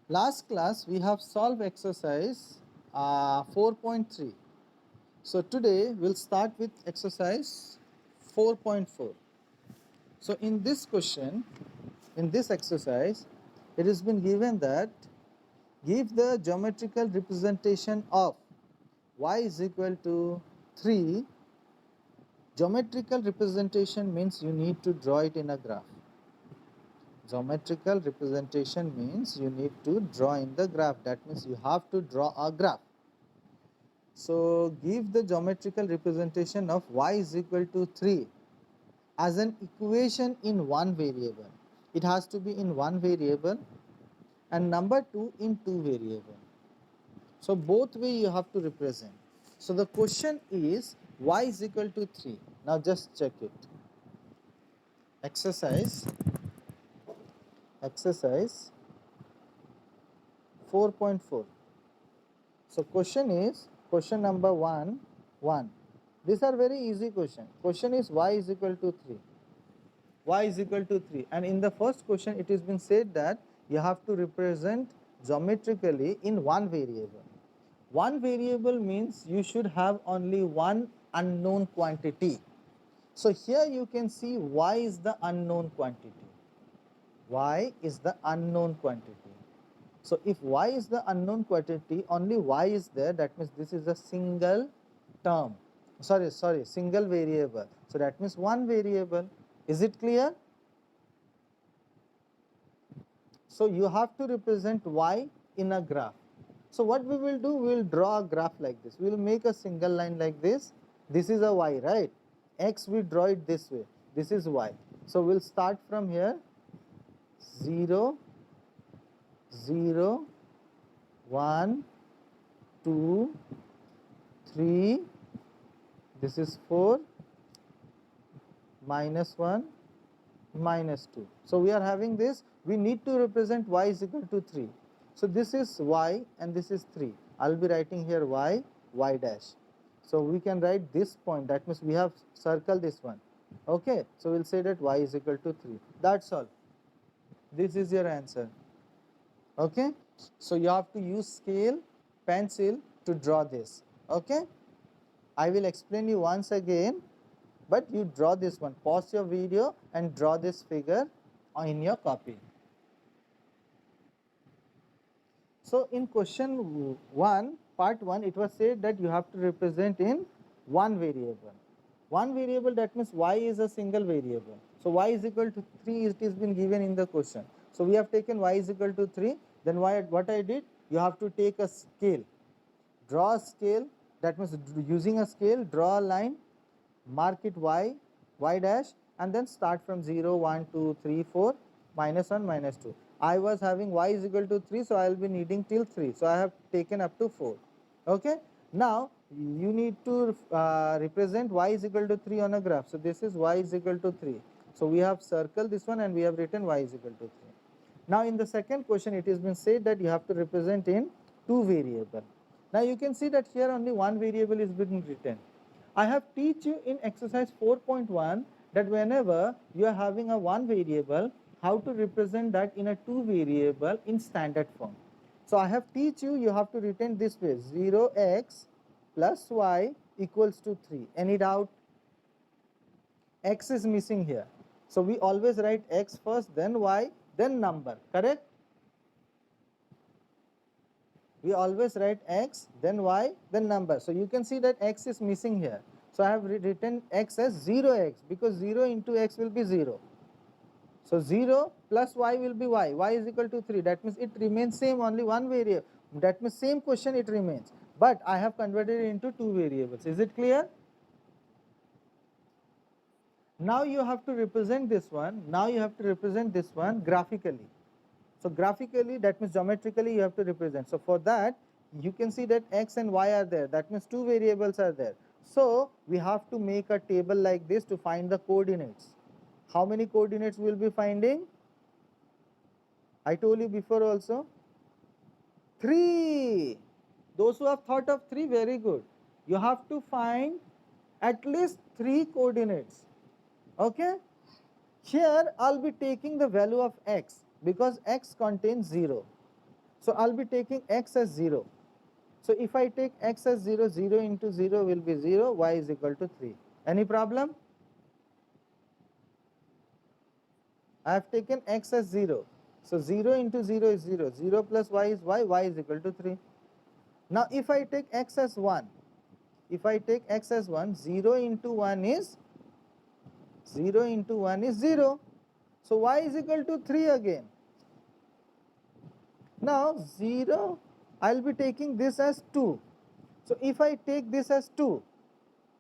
Last class we have solved exercise 4.3. So today we'll start with exercise 4.4. So in this question, in this exercise, it has been given that give the geometrical representation of y is equal to 3. Geometrical representation means you need to draw it in a graph. Geometrical representation means you need to draw in the graph. That means you have to draw a graph. So give the geometrical representation of y is equal to 3 as an equation in one variable. It has to be in one variable and number 2 in two variable. So both way you have to represent. So the question is y is equal to 3. Now just check it. Exercise 4.4. So question is question number 1. These are very easy question. Question is y is equal to 3. Y is equal to 3. And in the first question it has been said that you have to represent geometrically in one variable. One variable means you should have only one unknown quantity. So here you can see y is the unknown quantity. Y is the unknown quantity. So if y is the unknown quantity, only y is there, that means this is a single term. Single variable. So that means one variable. Is it clear? So you have to represent y in a graph. So what we will do, we will draw a graph like this. We will make a single line like this. This is a y, right? X we draw it this way. This is y. So we'll start from here. 0, 0, 1, 2, 3, this is 4, -1, -2. So we are having this, we need to represent y is equal to 3. So this is y and this is 3. I'll be writing here y, y dash. So we can write this point, that means we have circled this one. Okay, so we'll say that y is equal to 3. That's all. This is your answer. Okay, so you have to use scale, pencil to draw this. Okay, I will explain you once again, but you draw this one. Pause your video and draw this figure in your copy. So in question 1, part 1, it was said that you have to represent in one variable. One variable, that means y is a single variable. So y is equal to 3, it has been given in the question. So we have taken y is equal to 3. Then what I did, you have to take a scale. Draw a scale, that means using a scale, draw a line, mark it y, y dash, and then start from 0, 1, 2, 3, 4, -1, -2. I was having y is equal to 3, so I will be needing till 3. So I have taken up to 4. Okay. Now you need to represent y is equal to 3 on a graph. So this is y is equal to 3. So we have circled this one and we have written y is equal to 3. Now in the second question it has been said that you have to represent in two variable. Now you can see that here only one variable is being written. I have teach you in exercise 4.1 that whenever you are having a one variable, how to represent that in a two variable in standard form. So I have teach you, you have to written this way, 0x plus y equals to 3. Any doubt? X is missing here. So we always write x first, then y, then number, correct? We always write x, then y, then number. So you can see that x is missing here. So I have written x as 0x because 0 into x will be 0. So 0 plus y will be y is equal to 3. That means it remains same, only one variable. That means same question it remains. But I have converted it into two variables. Is it clear? Now you have to represent this one. Now you have to represent this one graphically. So graphically, that means geometrically you have to represent. So for that, you can see that x and y are there. That means two variables are there. So we have to make a table like this to find the coordinates. How many coordinates we will be finding? I told you before also. 3. Those who have thought of 3, very good. You have to find at least 3 coordinates. Okay? Here I'll be taking the value of x because x contains 0. So I'll be taking x as 0. So if I take x as 0, 0 into 0 will be 0, y is equal to 3. Any problem? I have taken x as 0. So 0 into 0 is 0. 0 plus y is y is equal to 3. Now if I take x as 1, if I take x as 1, 0 into 1 is 0 into 1 is 0. So y is equal to 3 again. Now 0, I will be taking this as 2. So if I take this as 2,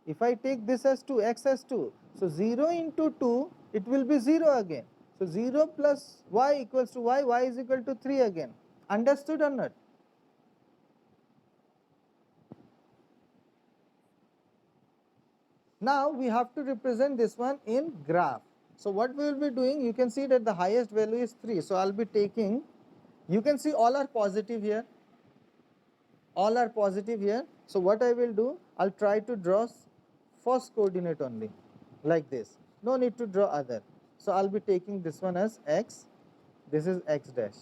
if I take this as 2, x as 2, so 0 into 2, it will be 0 again. So 0 plus y equals to y is equal to 3 again. Understood or not? Now we have to represent this one in graph. So what we will be doing, you can see that the highest value is 3. So I'll be taking, you can see all are positive here. All are positive here. So what I will do, I'll try to draw first coordinate only, like this. No need to draw other. So I'll be taking this one as x, this is x dash,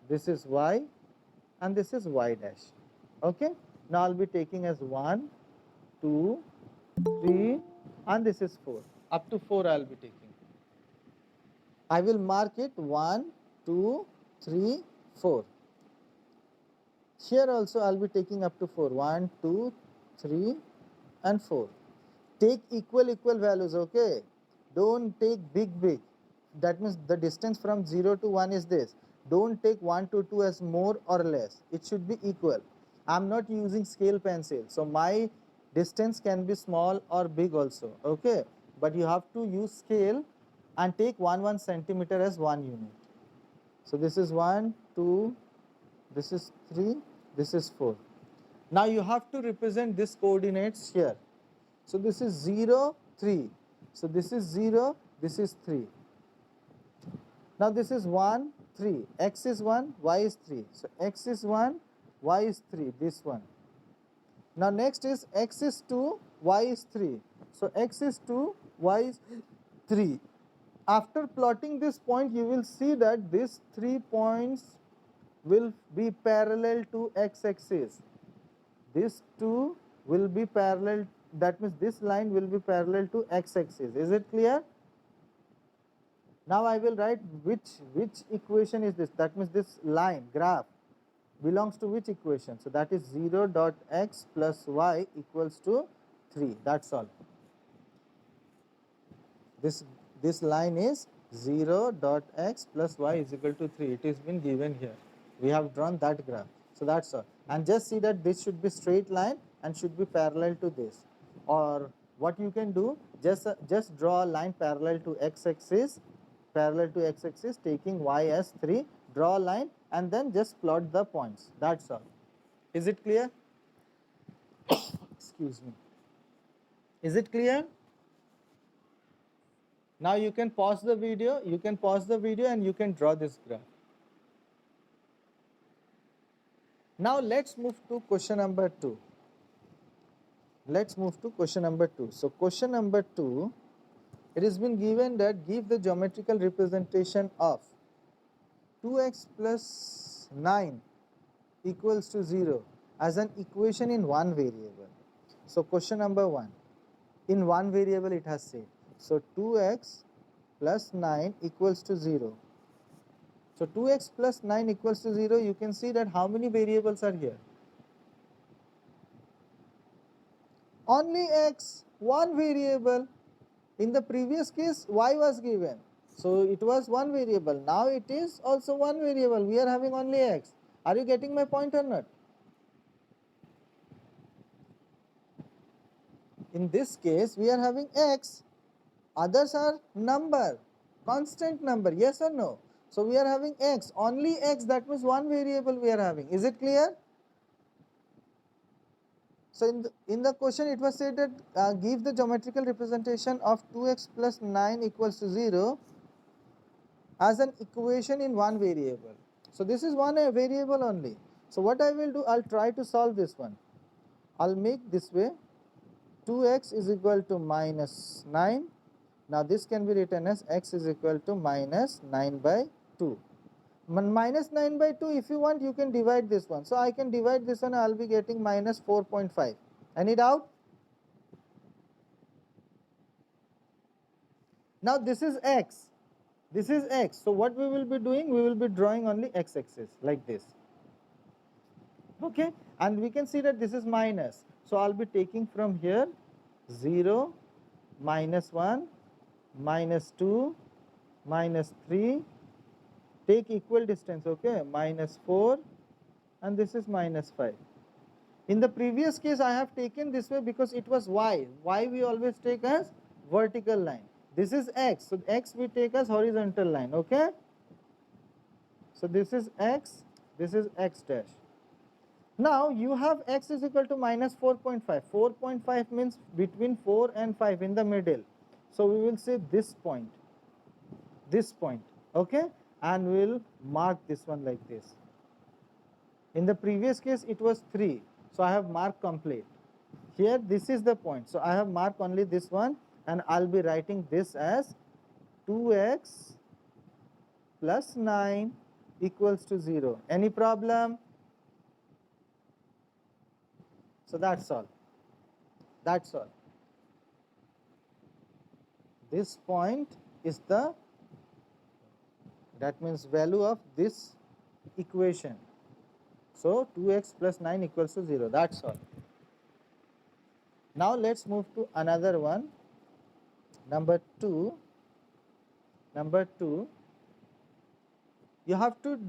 this is y, and this is y dash. Okay. Now I'll be taking as 1, 2, 3, and this is 4. Up to 4 I'll be taking. I will mark it 1, 2, 3, 4. Here also I'll be taking up to 4. 1, 2, 3, and 4. Take equal values, okay? Don't take big. That means the distance from 0 to 1 is this. Don't take 1 to 2 as more or less. It should be equal. I'm not using scale pencil. So my distance can be small or big also, okay? But you have to use scale and take 1 centimeter as 1 unit. So this is 1, 2, this is 3, this is 4. Now you have to represent these coordinates here. So this is 0, 3. So this is 0, this is 3. Now this is 1, 3. X is 1, y is 3. So x is 1, y is 3, this one. Now next is x is 2, y is 3. So x is 2, y is 3. After plotting this point, you will see that these 3 points will be parallel to x-axis. These two will be parallel, that means this line will be parallel to x-axis. Is it clear? Now I will write which equation is this. That means this line, graph, belongs to which equation? So that is 0 dot x plus y equals to 3. That's all. This line is 0 dot x plus y is equal to 3. It has been given here. We have drawn that graph. So that's all. And just see that this should be straight line and should be parallel to this. Or what you can do, just draw a line parallel to x-axis, taking y as 3, draw a line and then just plot the points. That's all. Is it clear? Excuse me. Is it clear? Now you can pause the video, and you can draw this graph. Now let's move to question number 2. So question number 2, it has been given that give the geometrical representation of 2x plus 9 equals to 0 as an equation in one variable. So question number 1, in one variable it has said. So 2x plus 9 equals to 0. So 2x plus 9 equals to 0, you can see that how many variables are here? Only x, one variable. In the previous case, y was given. So it was one variable. Now it is also one variable. We are having only x. Are you getting my point or not? In this case, we are having x. Others are number, constant number, yes or no? So we are having x, only x, that means one variable we are having. Is it clear? So in the question it was said that give the geometrical representation of 2x plus 9 equals to 0 as an equation in one variable. So this is one variable only. So what I will do, I'll try to solve this one. I'll make this way, 2x is equal to minus 9. Now this can be written as x is equal to minus 9 by 2. minus 9 by 2, if you want you can divide this one. So I can divide this one, I will be getting minus 4.5. Any doubt? Now this is x, this is x. So what we will be doing, we will be drawing only x-axis like this. Okay, and we can see that this is minus. So I'll be taking from here 0, minus 1, minus 2, minus 3, take equal distance, okay, minus 4, and this is minus 5. In the previous case I have taken this way because it was y. Y we always take as vertical line. This is x, so x we take as horizontal line, okay. So this is x, this is x dash. Now you have x is equal to minus 4.5. 4.5 means between 4 and 5 in the middle. So we will say this point, okay, and we will mark this one like this. In the previous case it was 3, so I have marked complete. Here this is the point, so I have marked only this one, and I'll be writing this as 2x plus 9 equals to 0. Any problem? So that's all. That's all. This point is the, that means value of this equation. So 2x plus 9 equals to 0. That's all. Now let's move to another one. Number 2. Number 2. You have to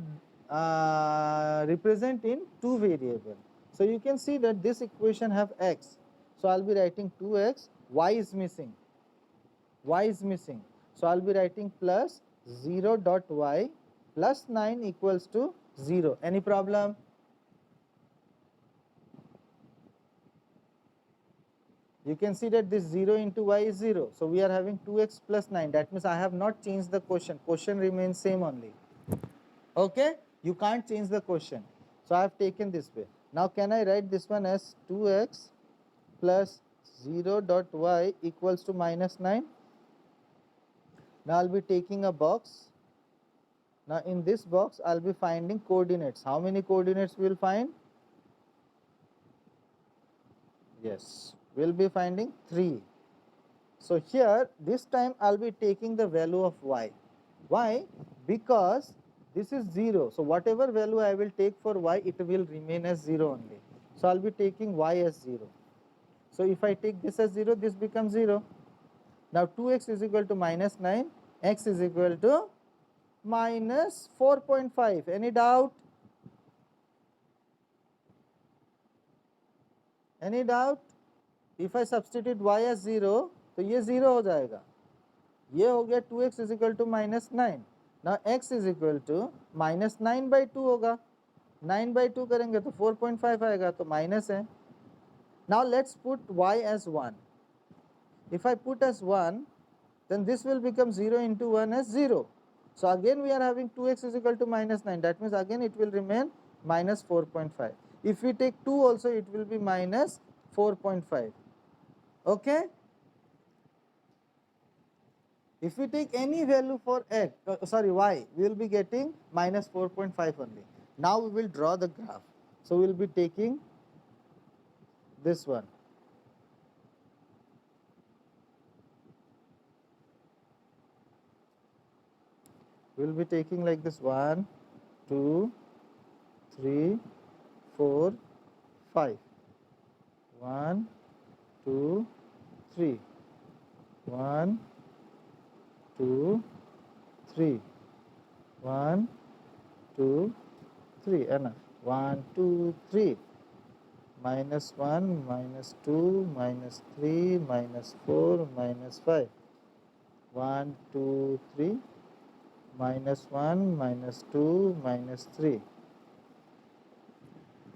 represent in two variables. So you can see that this equation have x. So I'll be writing 2x, y is missing. Y is missing. So I'll be writing plus 0 dot y plus 9 equals to 0. Any problem? You can see that this 0 into y is 0. So we are having 2x plus 9. That means I have not changed the quotient. Quotient remains same only. Okay? You can't change the quotient. So I have taken this way. Now can I write this one as 2x plus 0 dot y equals to minus 9? Now I'll be taking a box. Now in this box I'll be finding coordinates. How many coordinates we will find? Yes, we'll be finding 3. So here this time I'll be taking the value of y. Why? Because this is 0. So whatever value I will take for y, it will remain as 0 only. So I'll be taking y as 0. So if I take this as 0, this becomes 0. Now 2x is equal to minus 9, x is equal to minus 4.5. Any doubt? Any doubt? If I substitute y as 0, तो ये 0 हो जाएगा. ये हो गया 2x is equal to minus 9. Now x is equal to minus 9 by 2 होगा. 9 by 2 करेंगे तो 4.5 आएगा, तो माइनस है. Now let's put y as 1. If I put as 1, then this will become 0 into 1 as 0. So again we are having 2x is equal to minus 9. That means again it will remain minus 4.5. If we take 2 also, it will be minus 4.5. Okay? If we take any value for x, y, we will be getting minus 4.5 only. Now we will draw the graph. So we will be taking this one. We will be taking like this 1, 2, 3, 4, 5. 1, 2, 3. 1, 2, 3. 1, 2, 3. Enough. 1, 2, 3. Minus 1, minus 2, minus 3, minus 4, minus 5. 1, 2, 3. Minus 1, minus 2, minus 3.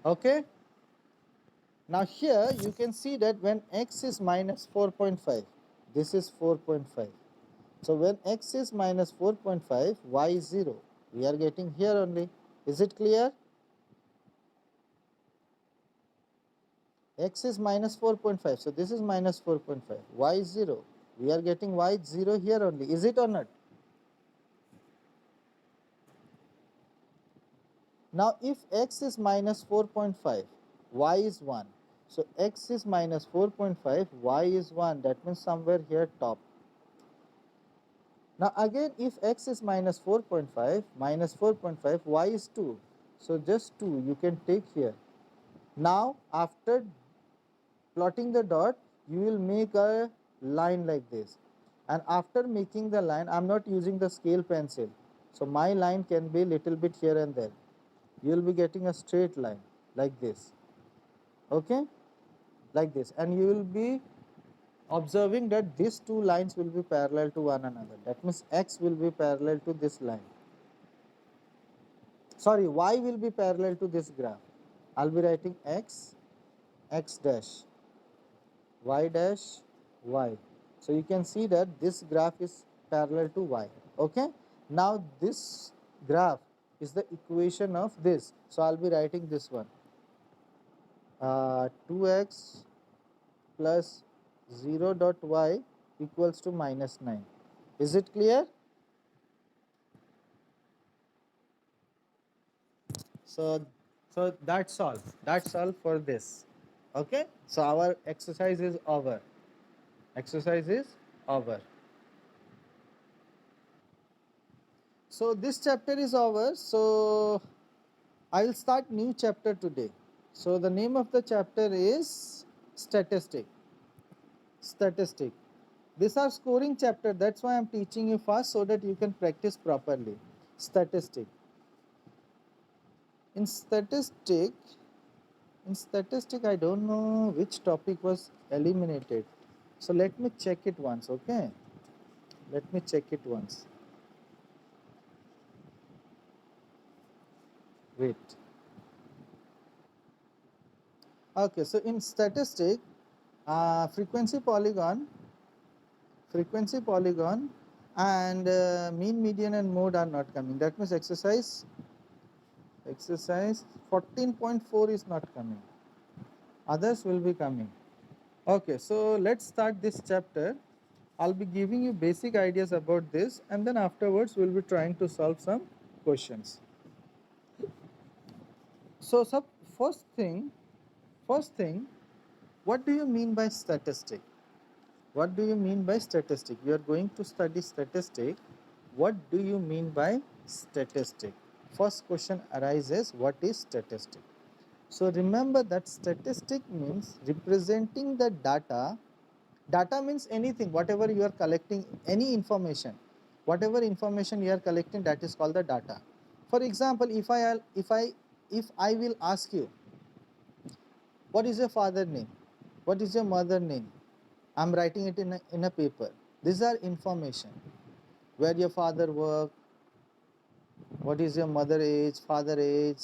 Okay? Now here you can see that when x is minus 4.5, this is 4.5. So when x is minus 4.5, y is 0. We are getting here only. Is it clear? X is minus 4.5. So this is minus 4.5. Y is 0. We are getting y 0 here only. Is it or not? Now if x is minus 4.5, y is 1. So x is minus 4.5, y is 1. That means somewhere here top. Now again if x is minus 4.5, minus 4.5, y is 2. So just 2 you can take here. Now after plotting the dot, you will make a line like this. And after making the line, I am not using the scale pencil. So my line can be little bit here and there. You will be getting a straight line like this. Okay? Like this. And you will be observing that these two lines will be parallel to one another. That means x will be parallel to this line. Sorry, y will be parallel to this graph. I'll be writing x, x dash, y dash, y. So you can see that this graph is parallel to y. Okay. Now this graph is the equation of this. So I'll be writing this one. 2x plus 0 dot y equals to minus 9. Is it clear? So, so that's all. That's all for this. Okay. So our exercise is over. Exercise is over. So this chapter is over. So I will start new chapter today. So the name of the chapter is statistic. Statistic. These are scoring chapter. That's why I am teaching you fast so that you can practice properly. Statistic. In statistic, I don't know which topic was eliminated. So let me check it once. Okay. Let me check it once. Wait. Okay. So in statistic, frequency polygon and mean, median and mode are not coming. That means exercise 14.4 is not coming. Others will be coming. Okay, so let's start this chapter. I'll be giving you basic ideas about this, and then afterwards we'll be trying to solve some questions. So first thing, what do you mean by statistic? What do you mean by statistic? You are going to study statistic. What do you mean by statistic? First question arises, what is statistic? So remember that statistic means representing the data. Data means anything, whatever you are collecting, any information. Whatever information you are collecting, that is called the data. For example, if I will ask you, what is your father name? What is your mother name? I'm writing it in a paper. These are information. Where your father work, what is your mother age, father age,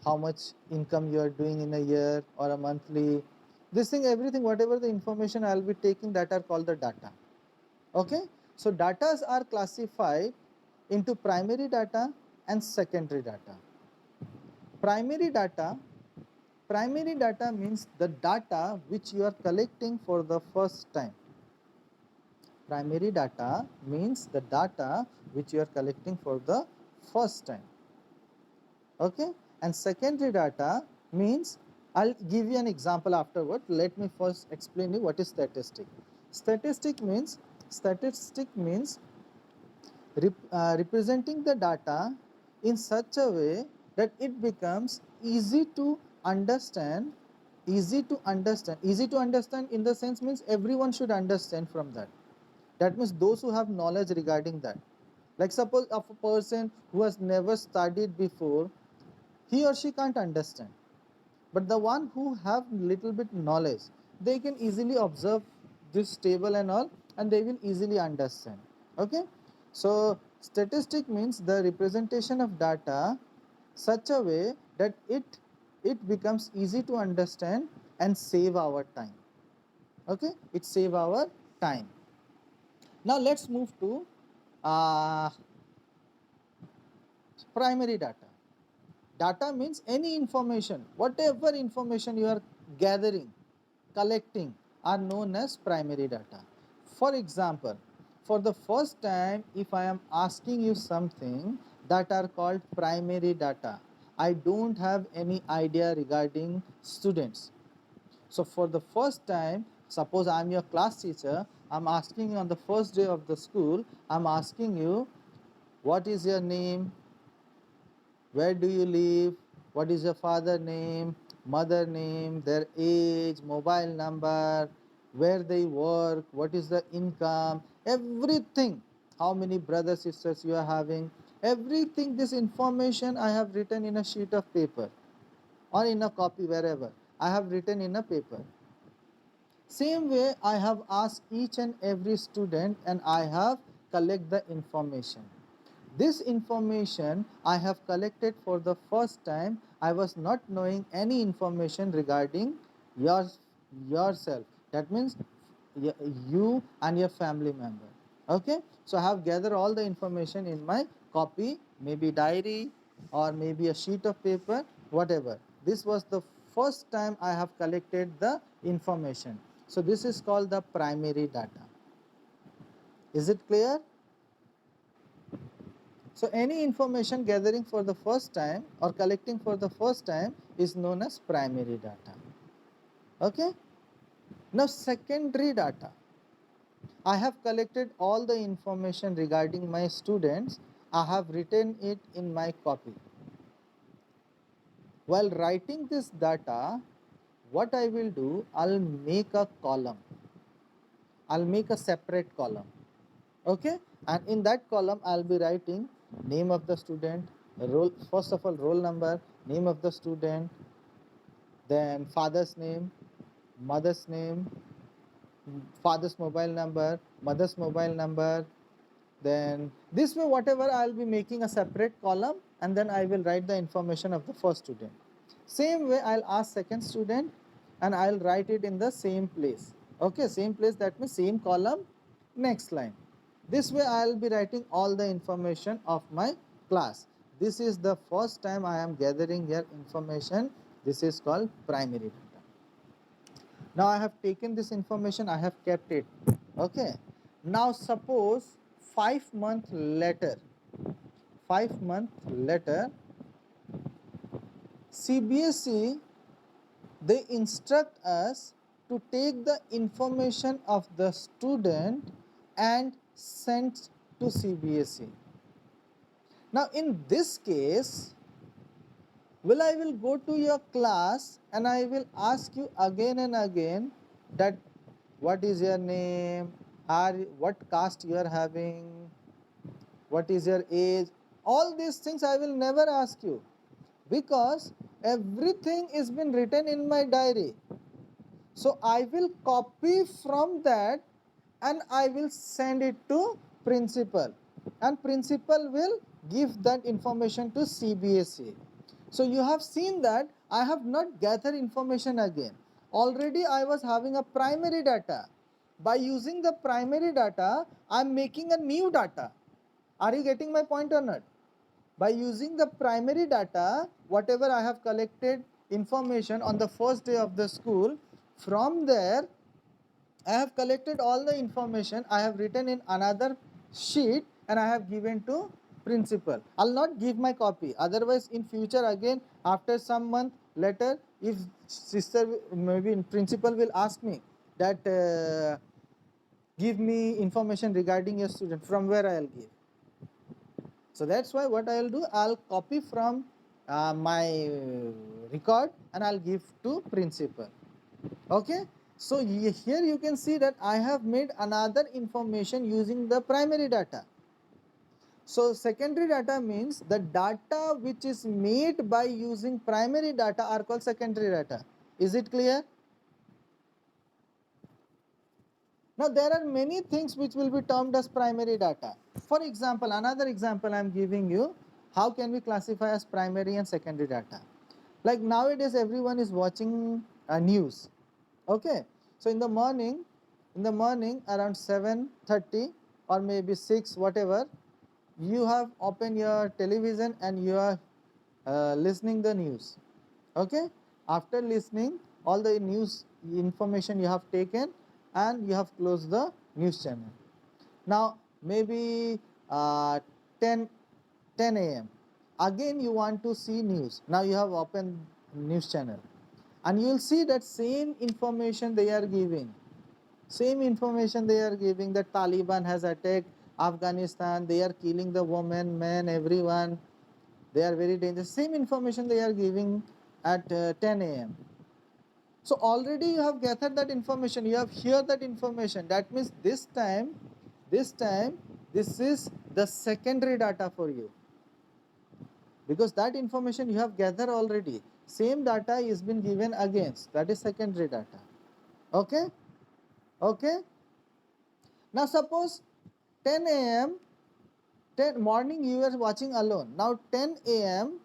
how much income you are doing in a year or a monthly. This thing, everything, whatever the information I'll be taking, that are called the data. Okay. So data are classified into primary data and secondary data. Primary data means the data which you are collecting for the first time. Primary data means the data which you are collecting for the first time. Okay. And secondary data means, I'll give you an example afterward. Let me first explain you what is statistic. Statistic means representing the data in such a way that it becomes easy to understand. Easy to understand in the sense means everyone should understand from that. That means those who have knowledge regarding that. Like suppose of a person who has never studied before, he or she can't understand. But the one who have little bit knowledge, they can easily observe this table and all, and they will easily understand. Okay. So statistic means the representation of data such a way that it becomes easy to understand and save our time. Okay. It save our time. Now let's move to primary data. Data means any information, whatever information you are gathering, collecting, are known as primary data. For example, for the first time, if I am asking you something, that are called primary data. I don't have any idea regarding students. So for the first time, suppose I'm your class teacher, I'm asking you on the first day of the school, I'm asking you, what is your name? Where do you live? What is your father name, mother name, their age, mobile number, where they work, what is the income, everything, how many brothers, sisters you are having, everything, this information I have written in a sheet of paper or in a copy, wherever I have written in a paper. Same way I have asked each and every student and I have collect the information. This information I have collected for the first time. I was not knowing any information regarding yourself. That means you and your family member. Okay, so I have gathered all the information in my copy, maybe diary or maybe a sheet of paper, whatever. This was the first time I have collected the information. So this is called the primary data. Is it clear? So any information gathering for the first time or collecting for the first time is known as primary data. Okay. Now secondary data. I have collected all the information regarding my students. I have written it in my copy. While writing this data, what I will do, I'll make a column. I'll make a separate column. Okay, and in that column I'll be writing name of the student, roll, first of all roll number, name of the student, then father's name, mother's name, father's mobile number, mother's mobile number. Then this way whatever I'll be making a separate column and then I will write the information of the first student. Same way I'll ask second student and I'll write it in the same place. Okay, same place, that means same column, next line. This way I'll be writing all the information of my class. This is the first time I am gathering your information. This is called primary data. Now I have taken this information, I have kept it. Okay. Now suppose 5 months later, 5 months later, CBSE, they instruct us to take the information of the student and send to CBSE. Now in this case, I will go to your class and I will ask you again and again that what is your name, what caste you are having, what is your age. All these things I will never ask you because everything is been written in my diary. So I will copy from that and I will send it to principal and principal will give that information to CBSE. So you have seen that I have not gathered information again. Already I was having a primary data. By using the primary data, I am making a new data. Are you getting my point or not? By using the primary data, whatever I have collected information on the first day of the school, from there I have collected all the information, I have written in another sheet and I have given to principal. I'll not give my copy, otherwise in future again after some month later, if sister maybe principal will ask me that give me information regarding your student, from where I'll give. So that's why what I'll do, I'll copy from my record and I'll give to principal. Okay, so here you can see that I have made another information using the primary data. So secondary data means the data which is made by using primary data are called secondary data. Is it clear? Now there are many things which will be termed as primary data. For example, another example I am giving you, how can we classify as primary and secondary data? Like nowadays everyone is watching news. Okay, so in the morning around 7:30 or maybe 6, whatever, you have opened your television and you are listening the news. Okay, after listening all the news information you have taken and you have closed the news channel. Now maybe 10 a.m. Again you want to see news. Now you have opened news channel, and you will see that same information they are giving. Same information they are giving, that Taliban has attacked Afghanistan, they are killing the women, men, everyone. They are very dangerous. Same information they are giving at 10 a.m. So already you have gathered that information, you have heard that information. That means this is the secondary data for you, because that information you have gathered already. Same data is been given against, that is secondary data. Okay, okay. Now suppose 10 a.m. 10 morning you are watching alone. Now 10 a.m.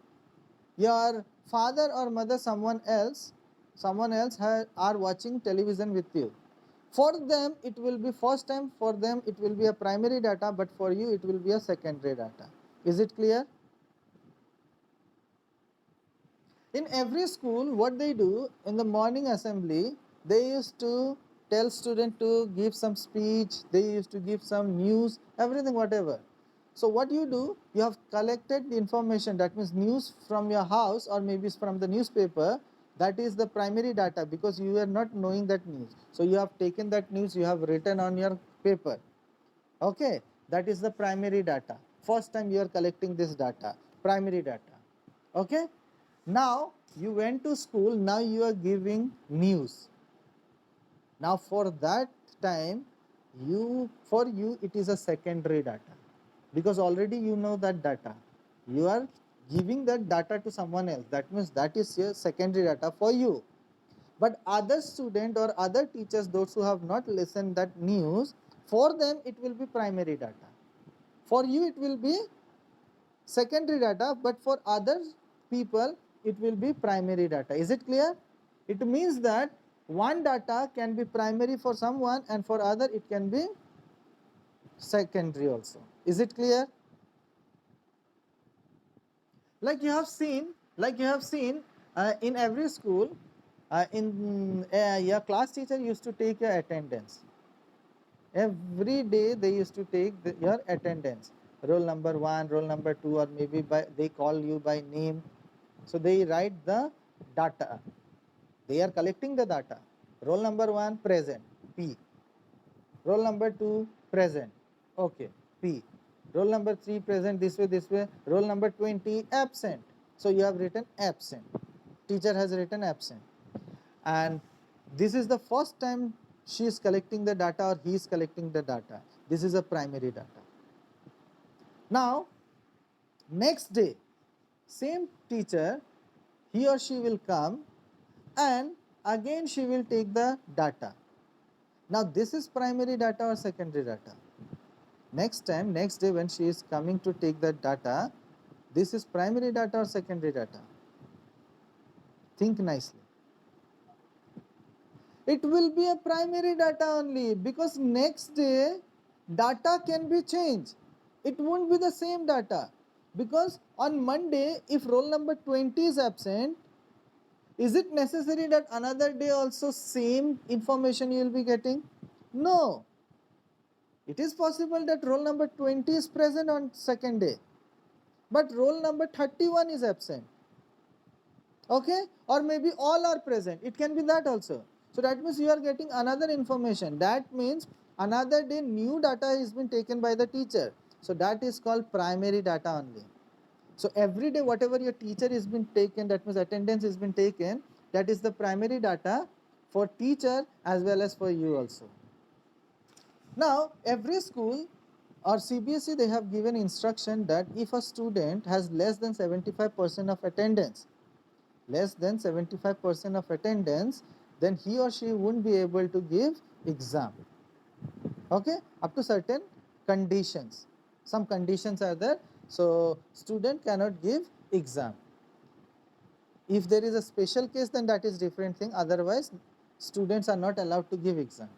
your father or mother, someone else are watching television with you. For them it will be first time, for them it will be a primary data, but for you it will be a secondary data. Is it clear? In every school, what they do in the morning assembly, they used to tell student to give some speech, they used to give some news, everything, whatever. So what you do, you have collected the information, that means news from your house or maybe from the newspaper. That is the primary data, because you are not knowing that news. So you have taken that news, you have written on your paper. Okay, that is the primary data. First time you are collecting this data, primary data. Okay, now you went to school, now you are giving news. Now for that time, for you it is a secondary data, because already you know that data. You are giving that data to someone else, that means that is your secondary data for you. But other student or other teachers, those who have not listened that news, for them it will be primary data. For you it will be secondary data, but for other people it will be primary data. Is it clear? It means that one data can be primary for someone and for other it can be secondary also. Is it clear? Like you have seen in every school, your class teacher used to take your attendance. Every day they used to take your attendance, roll number 1, roll number 2, or maybe they call you by name. So they write the data, they are collecting the data. Roll number 1 present, P. Roll number 2 present, okay, P. Roll number 3 present, this way. Roll number 20 absent, so you have written absent, teacher has written absent. And this is the first time she is collecting the data or he is collecting the data. This is a primary data. Now next day, same teacher, he or she will come and again she will take the data. Now this is primary data or secondary data? Next time, next day when she is coming to take that data, this is primary data or secondary data? Think nicely. It will be a primary data only, because next day data can be changed. It won't be the same data, because on Monday if roll number 20 is absent, is it necessary that another day also same information you will be getting? No. It is possible that roll number 20 is present on second day, but roll number 31 is absent. Okay, or maybe all are present, it can be that also. So that means you are getting another information. That means another day new data has been taken by the teacher. So that is called primary data only. So every day whatever your teacher has been taken, that means attendance has been taken, that is the primary data for teacher as well as for you also. Now every school or CBSE, they have given instruction that if a student has less than 75% of attendance, of attendance, then he or she won't be able to give exam. Okay, up to certain conditions. Some conditions are there, so student cannot give exam. If there is a special case, then that is different thing. Otherwise, students are not allowed to give exam.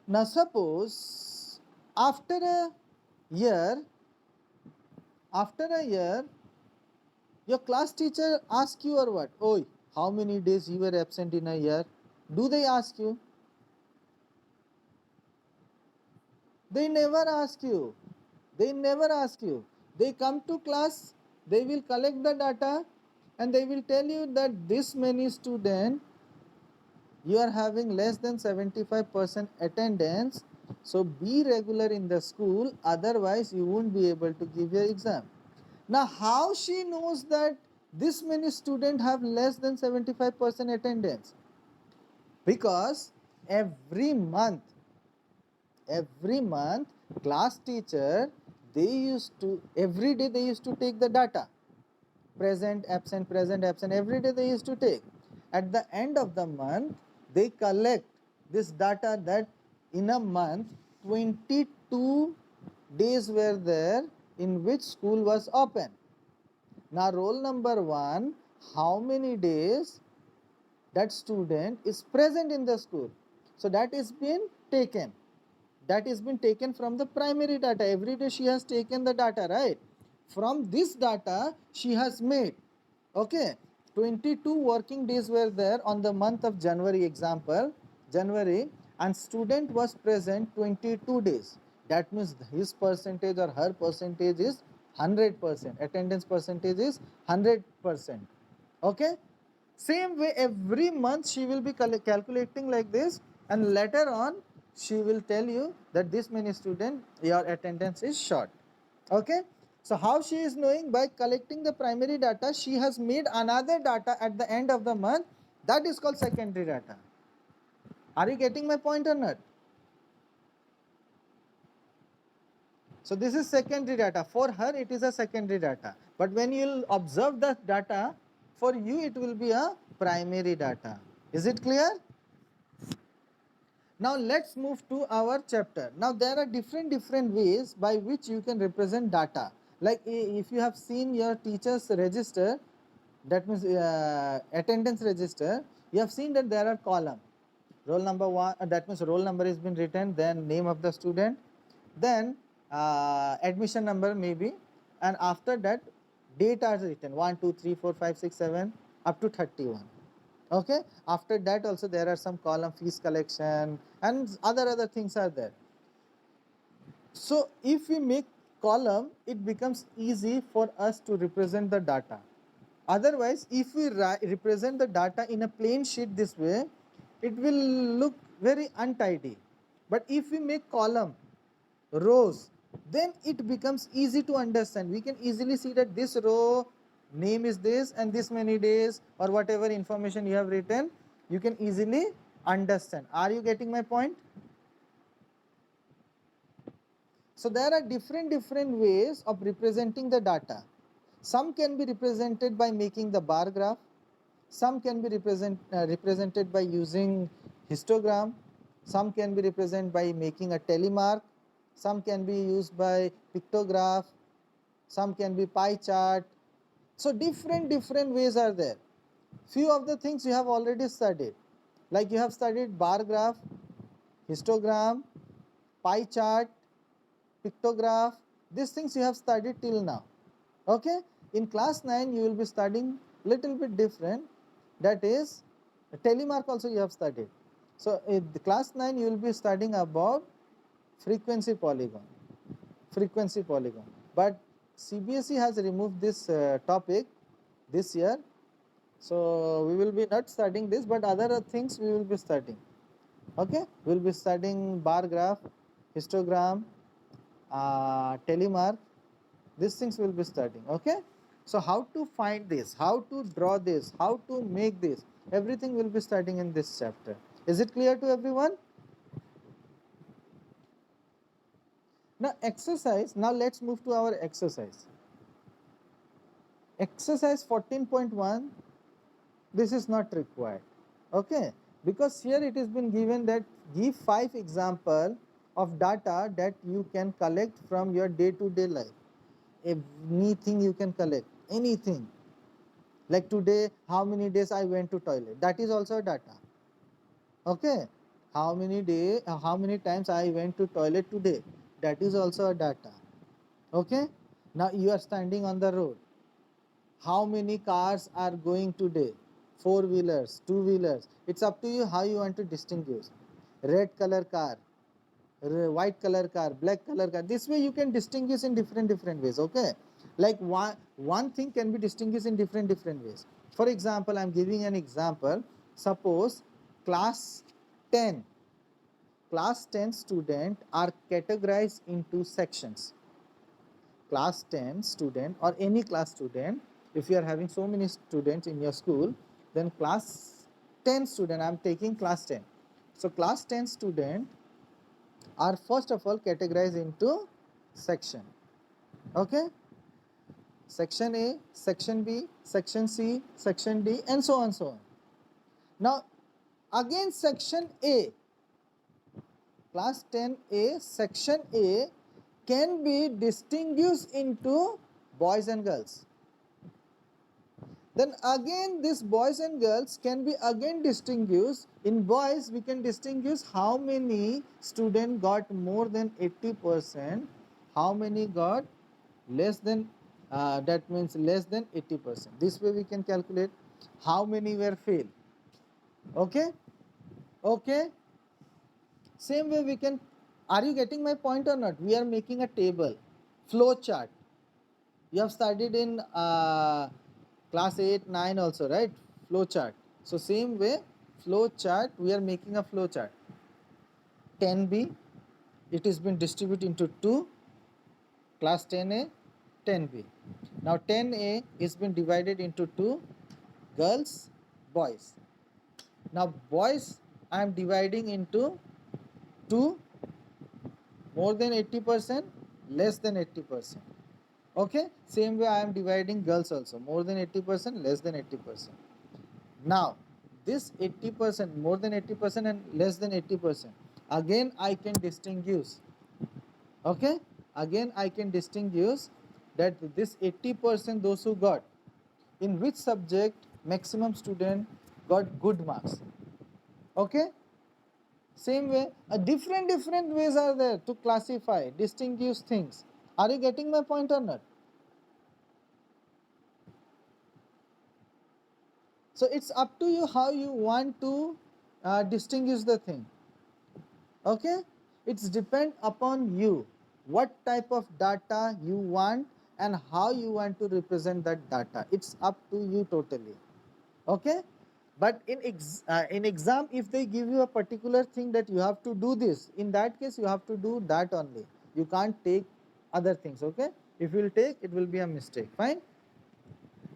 Now suppose after a year, your class teacher asks you or what? Oh, how many days you were absent in a year? Do they ask you? They never ask you. They never ask you. They come to class they will collect the data and they will tell you that this many student you are having less than 75% attendance, so be regular in the school, otherwise you won't be able to give your exam. Now how she knows that this many students have less than 75% attendance? Because every month class teacher, they used to, every day they used to take the data, present absent, every day they used to take. At the end of the month they collect this data that in a month 22 days were there in which school was open. Now roll number 1, how many days that student is present in the school, so that is been taken, that is been taken from the primary data. Every day she has taken the data, right? From this data she has made, okay, 22 working days were there on the month of January, example January, and student was present 22 days. That means his percentage or her percentage is 100%, attendance percentage is 100%, okay. Same way every month she will be calculating like this, and later on she will tell you that this many student your attendance is short, okay. So how she is knowing? By collecting the primary data, she has made another data at the end of the month, that is called secondary data. Are you getting my point or not? So this is secondary data. For her it is a secondary data, but when you will observe the data, for you it will be a primary data. Is it clear? Now let's move to our chapter. Now there are different ways by which you can represent data. Like if you have seen your teacher's register, that means attendance register, you have seen that there are column. Roll number 1, that means roll number has been written, then name of the student, then admission number maybe, and after that date are written 1 2 3 4 5 6 7 up to 31, okay. After that also there are some column, fees collection and other things are there. So if we make column, it becomes easy for us to represent the data. Otherwise if we represent the data in a plain sheet this way, it will look very untidy. But if we make column, rows, then it becomes easy to understand. We can easily see that this row name is this and this many days, or whatever information you have written, you can easily understand. Are you getting my point? So there are different ways of representing the data. Some can be represented by making the bar graph, some can be represented by using histogram, some can be represented by making a telemark, some can be used by pictograph, some can be pie chart. So different ways are there. Few of the things you have already studied, like you have studied bar graph, histogram, pie chart, pictograph. These things you have studied till now, okay. In class 9 you will be studying little bit different, that is telemark also you have studied. So in the class 9 you will be studying about frequency polygon, but CBSE has removed this topic this year, so we will be not studying this, but other things we will be studying, okay. We will be studying bar graph, histogram, telemark, these things we will be studying, okay. So how to find this, how to draw this, how to make this, everything we will be studying in this chapter. Is it clear to everyone? Now exercise, now let's move to our exercise. Exercise 14.1, this is not required, okay, because here it has been given that give 5 example of data that you can collect from your day-to-day life. Anything you can collect, anything. Like today, how many days I went to toilet, that is also data, okay. How many times I went to toilet today, that is also a data, okay. Now you are standing on the road, how many cars are going today, 4-wheelers, 2-wheelers, it's up to you how you want to distinguish. Red color car, white color car, black color car, this way you can distinguish in different ways, okay. Like one thing can be distinguished in different ways. For example, I'm giving an example. Suppose class 10 class 10 student are categorized into sections. Class 10 student or any class student, if you are having so many students in your school, then class 10 student, I'm taking class 10. So class 10 student are first of all categorized into section. Okay, section A, section B, section C, section D, and so on, so on. Now again section A, class 10A, section A can be distinguished into boys and girls. Then again this boys and girls can be again distinguished. In boys we can distinguish how many students got more than 80%, how many got less than that means less than 80%. This way we can calculate how many were failed. Okay, okay. Same way we can, are you getting my point or not? We are making a table, flow chart. You have studied in class 8, 9 also, right? Flow chart. So same way, flow chart, we are making a flow chart. 10B, it has been distributed into 2, class 10A, 10B. Now 10A is been divided into 2, girls, boys. Now boys, I am dividing into 2, more than 80%, less than 80%. Okay, same way I am dividing girls also, more than 80%, less than 80%. Now this 80%, more than 80% and less than 80%, again I can distinguish. Okay, again I can distinguish that this 80%, those who got in which subject maximum student got good marks. Okay, same way different ways are there to classify, distinguish things. Are you getting my point or not? So it's up to you how you want to distinguish the thing. Okay, it's depend upon you what type of data you want and how you want to represent that data. It's up to you totally. Okay, but in exam, if they give you a particular thing that you have to do this, in that case you have to do that only. You can't take other things. Okay, if you will take, it will be a mistake. Fine.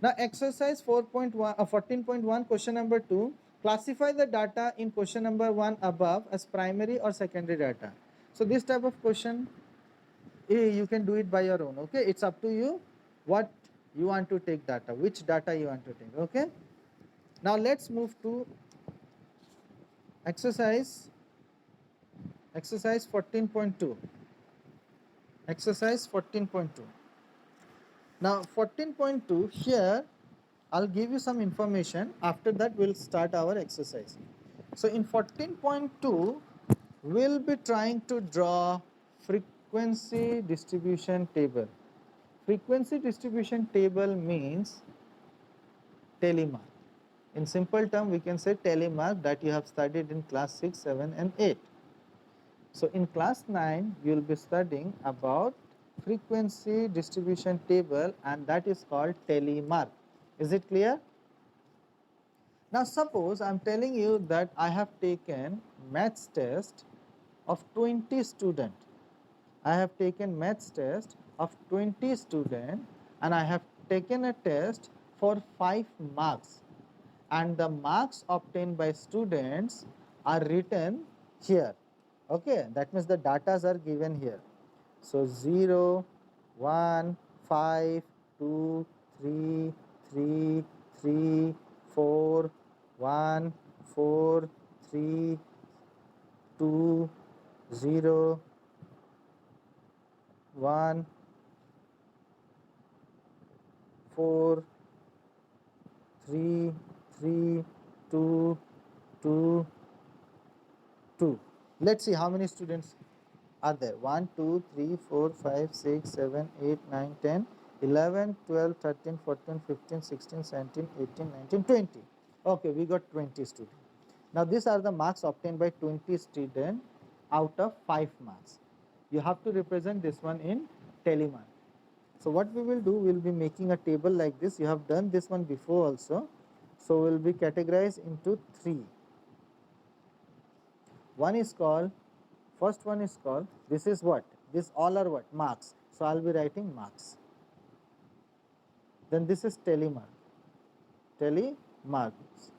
Now exercise 4.1 14.1 question number 2, classify the data in question number 1 above as primary or secondary data. So this type of question you can do it by your own. Okay, it's up to you what you want to take data, which data you want to take. Okay, now let's move to exercise 14.2. Exercise 14.2. Now 14.2, here I'll give you some information. After that we'll start our exercise. So in 14.2 we'll be trying to draw frequency distribution table. Frequency distribution table means telemark. In simple term we can say telemark that you have studied in class 6, 7 and 8. So in class 9 you will be studying about frequency distribution table, and that is called telemark. Is it clear? Now suppose I am telling you that I have taken maths test of 20 students. I have taken maths test of 20 students and I have taken a test for 5 marks, and the marks obtained by students are written here. Okay, that means the datas are given here. So 0, 1, 5, 2, 3, 3, 3, 4, 1, 4, 3, 2, 0, 1, 4, 3, 3, 2, 2, 2. Let's see how many students are there. 1, 2, 3, 4, 5, 6, 7, 8, 9, 10, 11, 12, 13, 14, 15, 16, 17, 18, 19, 20. Okay, we got 20 students. Now these are the marks obtained by 20 students out of 5 marks. You have to represent this one in telemark. So what we will do, we will be making a table like this. You have done this one before also. So we will be categorized into 3. One is called, first one is called, this is what? This all are what? Marks. So I will be writing marks. Then this is telemark. Telemarks.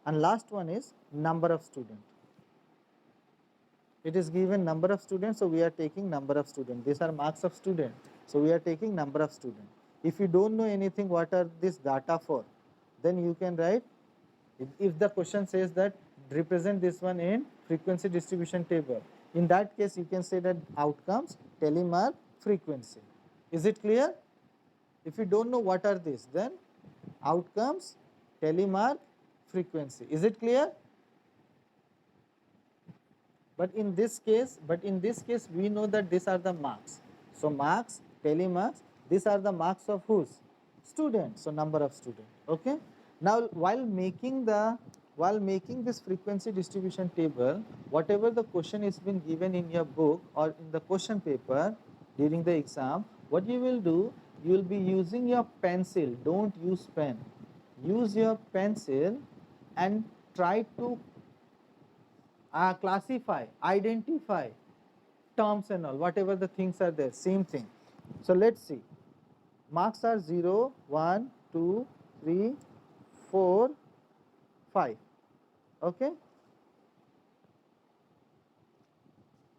And last one is number of students. It is given number of students, so we are taking number of students. These are marks of student, so we are taking number of students. If you don't know anything what are this data for, then you can write, if the question says that represent this one in frequency distribution table, in that case you can say that outcomes, telemark, frequency. Is it clear? If you don't know what are these, then outcomes, telemark, frequency. Is it clear? But in this case, we know that these are the marks. So marks, telemarks, these are the marks of whose? Students. So number of students. Okay. Now while making this frequency distribution table, whatever the question is been given in your book or in the question paper during the exam, what you will do, you will be using your pencil. Don't use pen. Use your pencil and try to classify, identify terms and all, whatever the things are there, same thing. So let's see. Marks are 0, 1, 2, 3, 4, 5. Okay.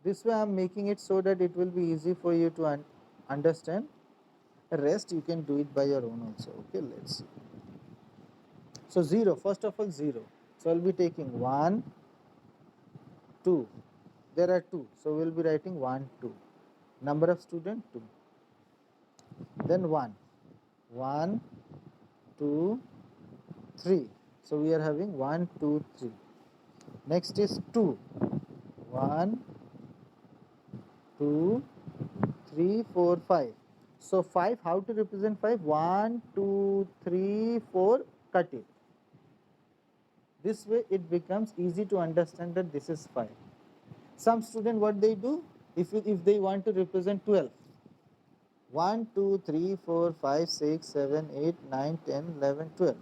This way I am making it so that it will be easy for you to understand. The rest you can do it by your own also. Okay, let's see. So 0, first of all 0. So I will be taking 1, 2. There are 2. So we will be writing 1, 2. Number of student 2. Then 1, 1, 2, 3. So we are having 1, 2, 3. Next is 2. 1, 2, 3, 4, 5. So 5, how to represent 5? 1, 2, 3, 4, cut it. This way it becomes easy to understand that this is 5. Some student, what they do, if they want to represent 12, 1, 2, 3, 4, 5, 6, 7, 8, 9, 10, 11, 12.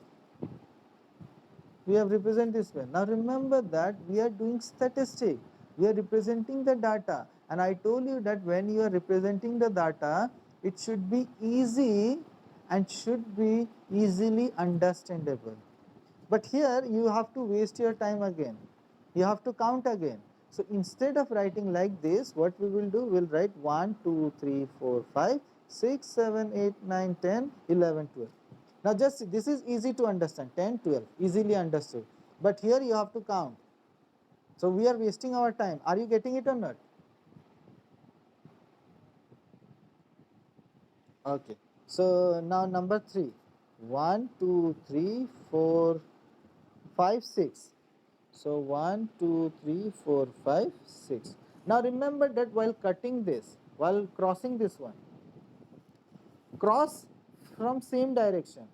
We have represented this way. Now remember that we are doing statistic. We are representing the data. And I told you that when you are representing the data, it should be easy and should be easily understandable. But here you have to waste your time again. You have to count again. So instead of writing like this, what we will do, we will write 1, 2, 3, 4, 5, 6, 7, 8, 9, 10, 11, 12. Now just see, this is easy to understand, 10, 12, easily understood. But here you have to count. So we are wasting our time. Are you getting it or not? Okay. So now number 3. 1, 2, 3, 4, 5, 6. So 1, 2, 3, 4, 5, 6. Now remember that while cutting this, while crossing this one, cross from same direction.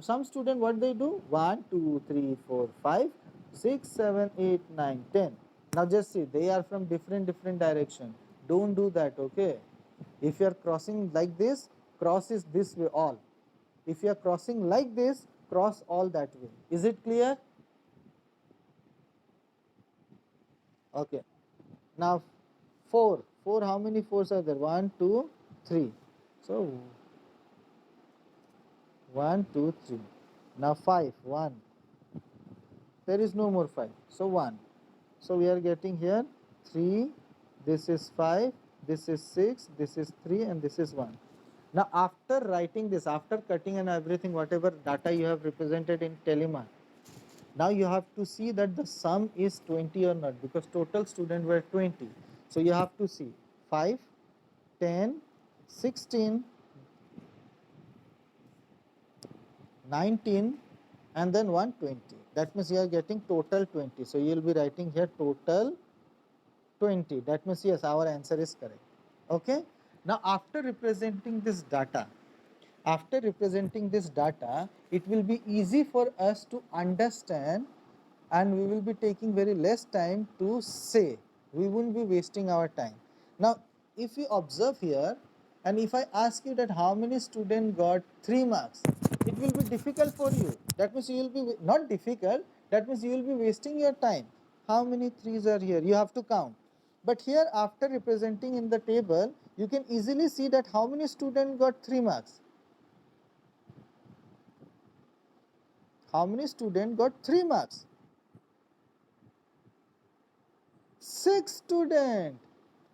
Some student, what they do? 1, 2, 3, 4, 5, 6, 7, 8, 9, 10. Now just see, they are from different direction. Don't do that, okay? If you are crossing like this, cross is this way all. If you are crossing like this, cross all that way. Is it clear? Okay. Now 4. 4, how many 4s are there? 1, 2, 3. So 1, 2, 3. Now 5, 1. There is no more 5. So 1. So we are getting here 3, this is 5, this is 6, this is 3 and this is 1. Now after writing this, after cutting and everything, whatever data you have represented in telemark, now you have to see that the sum is 20 or not, because total student were 20. So you have to see 5, 10, 16, 19 and then 120. That means you are getting total 20. So you will be writing here total 20. That means yes, our answer is correct. Okay. Now after representing this data, it will be easy for us to understand and we will be taking very less time to say. We won't be wasting our time. Now if you observe here, and if I ask you that how many students got 3 marks, it will be difficult for you. That means you will be not difficult, that means you will be wasting your time. How many 3s are here? You have to count. But here, after representing in the table, you can easily see that how many students got 3 marks. How many students got 3 marks? 6 students.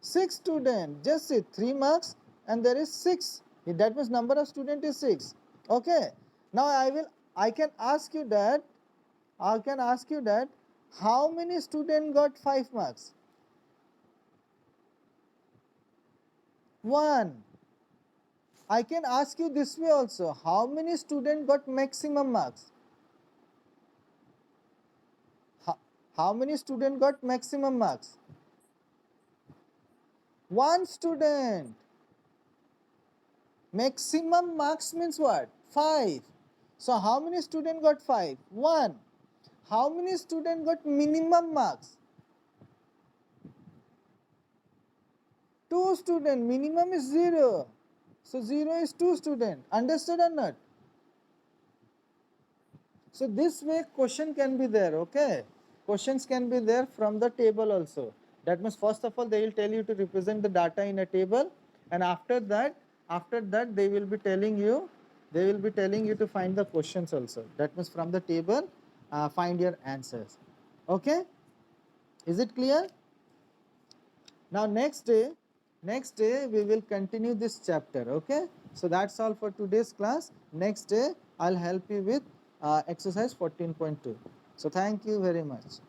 6 students. Just say 3 marks and there is 6. That means number of students is 6. Okay. Now I can ask you that how many students got 5 marks? 1. I can ask you this way also, how many students got maximum marks? How many students got maximum marks? 1 student. Maximum marks means what? 5. So how many students got 5? 1. How many students got minimum marks? 2 students. Minimum is 0. So 0 is 2 students. Understood or not? So this way question can be there, okay? Questions can be there from the table also. That means first of all they will tell you to represent the data in a table, and after that they will be telling you to find the questions also. That means from the table find your answers. Okay? Is it clear? Now next day we will continue this chapter, okay? So that's all for today's class. Next day I'll help you with exercise 14.2. So thank you very much.